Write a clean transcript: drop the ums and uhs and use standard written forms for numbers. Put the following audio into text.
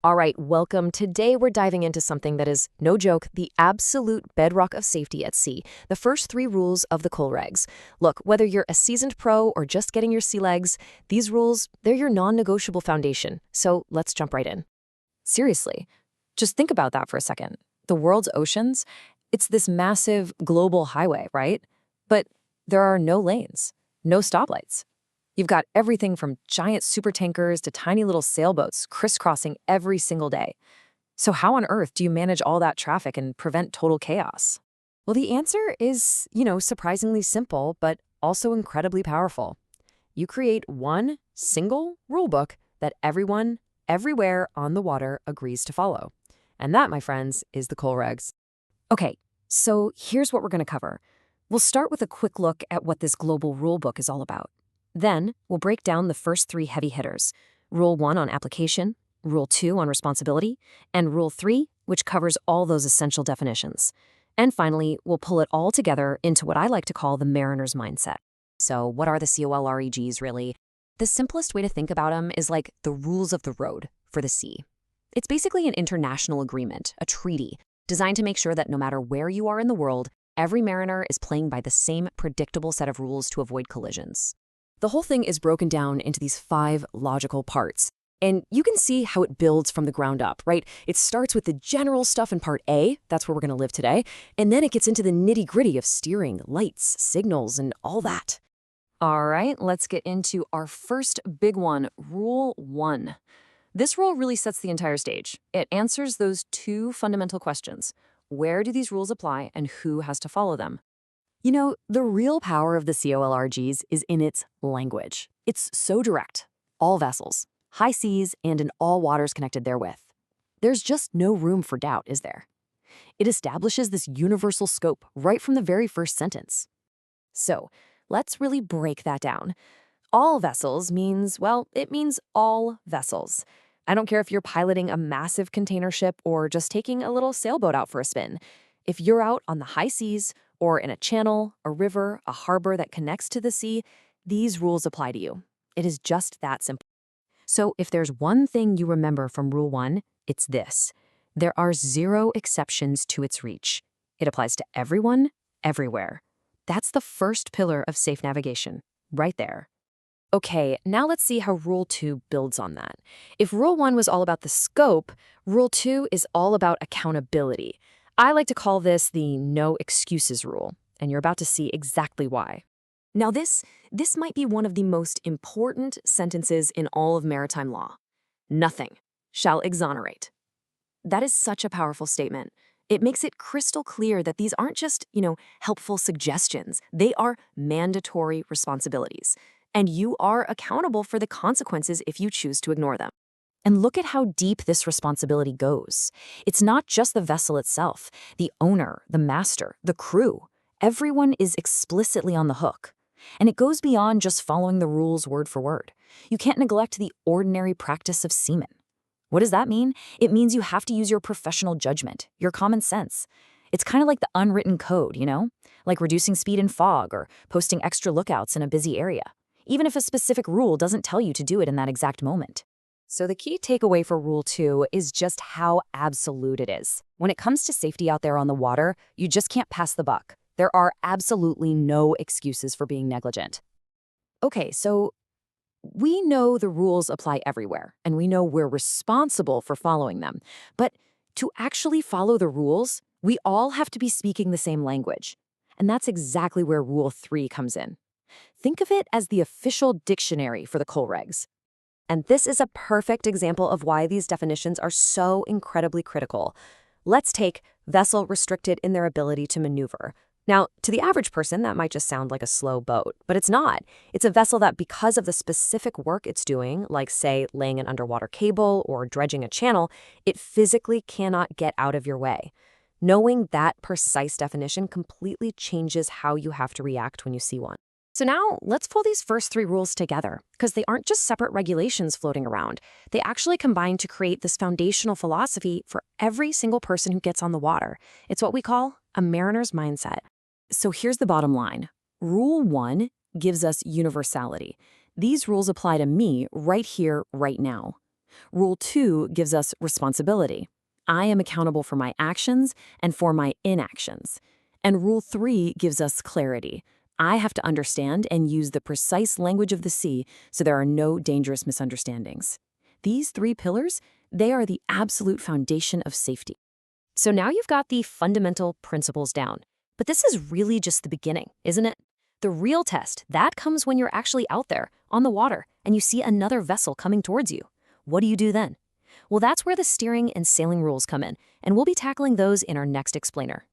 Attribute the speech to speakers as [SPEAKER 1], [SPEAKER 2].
[SPEAKER 1] All right, welcome. Today we're diving into something that is, no joke, the absolute bedrock of safety at sea. The first three rules of the COLREGS. Look, whether you're a seasoned pro or just getting your sea legs, these rules, they're your non-negotiable foundation. So let's jump right in. Seriously, just think about that for a second. The world's oceans, it's this massive global highway, right? But there are no lanes, no stoplights. You've got everything from giant supertankers to tiny little sailboats crisscrossing every single day. So how on earth do you manage all that traffic and prevent total chaos? Well, the answer is, surprisingly simple, but also incredibly powerful. You create one single rulebook that everyone, everywhere on the water agrees to follow. And that, my friends, is the COLREGS. Okay, so here's what we're going to cover. We'll start with a quick look at what this global rulebook is all about. Then, we'll break down the first three heavy hitters, Rule 1 on application, Rule 2 on responsibility, and Rule 3, which covers all those essential definitions. And finally, we'll pull it all together into what I like to call the mariner's mindset. So what are the COLREGs really? The simplest way to think about them is like the rules of the road for the sea. It's basically an international agreement, a treaty, designed to make sure that no matter where you are in the world, every mariner is playing by the same predictable set of rules to avoid collisions. The whole thing is broken down into these 5 logical parts. And you can see how it builds from the ground up, right? It starts with the general stuff in part A, that's where we're going to live today, and then it gets into the nitty-gritty of steering, lights, signals, and all that. All right, let's get into our first big one, Rule 1. This rule really sets the entire stage. It answers those 2 fundamental questions. Where do these rules apply and who has to follow them? The real power of the COLREGs is in its language. It's so direct. All vessels, high seas, and in all waters connected therewith. There's just no room for doubt, is there? It establishes this universal scope right from the very first sentence. So, let's really break that down. All vessels means, well, it means all vessels. I don't care if you're piloting a massive container ship or just taking a little sailboat out for a spin. If you're out on the high seas, or in a channel, a river, a harbor that connects to the sea, these rules apply to you. It is just that simple. So if there's one thing you remember from Rule 1, it's this. There are 0 exceptions to its reach. It applies to everyone, everywhere. That's the first pillar of safe navigation, right there. Okay, now let's see how Rule 2 builds on that. If Rule 1 was all about the scope, Rule 2 is all about accountability. I like to call this the no excuses rule, and you're about to see exactly why. Now this might be one of the most important sentences in all of maritime law. Nothing shall exonerate. That is such a powerful statement. It makes it crystal clear that these aren't just, helpful suggestions. They are mandatory responsibilities, and you are accountable for the consequences if you choose to ignore them. And look at how deep this responsibility goes. It's not just the vessel itself, the owner, the master, the crew. Everyone is explicitly on the hook. And it goes beyond just following the rules word for word. You can't neglect the ordinary practice of seamen. What does that mean? It means you have to use your professional judgment, your common sense. It's kind of like the unwritten code, like reducing speed in fog or posting extra lookouts in a busy area, even if a specific rule doesn't tell you to do it in that exact moment. So the key takeaway for Rule 2 is just how absolute it is. When it comes to safety out there on the water, you just can't pass the buck. There are absolutely no excuses for being negligent. Okay, so we know the rules apply everywhere, and we know we're responsible for following them. But to actually follow the rules, we all have to be speaking the same language. And that's exactly where Rule 3 comes in. Think of it as the official dictionary for the COLREGS. And this is a perfect example of why these definitions are so incredibly critical. Let's take vessel restricted in their ability to maneuver. Now, to the average person, that might just sound like a slow boat, but it's not. It's a vessel that, because of the specific work it's doing, like, say, laying an underwater cable or dredging a channel, it physically cannot get out of your way. Knowing that precise definition completely changes how you have to react when you see one. So now let's pull these first 3 rules together, because they aren't just separate regulations floating around. They actually combine to create this foundational philosophy for every single person who gets on the water. It's what we call a mariner's mindset. So here's the bottom line. Rule 1 gives us universality. These rules apply to me right here, right now. Rule 2 gives us responsibility. I am accountable for my actions and for my inactions. And Rule 3 gives us clarity. I have to understand and use the precise language of the sea so there are no dangerous misunderstandings. These 3 pillars, they are the absolute foundation of safety. So now you've got the fundamental principles down. But this is really just the beginning, isn't it? The real test, that comes when you're actually out there, on the water, and you see another vessel coming towards you. What do you do then? Well, that's where the steering and sailing rules come in, and we'll be tackling those in our next explainer.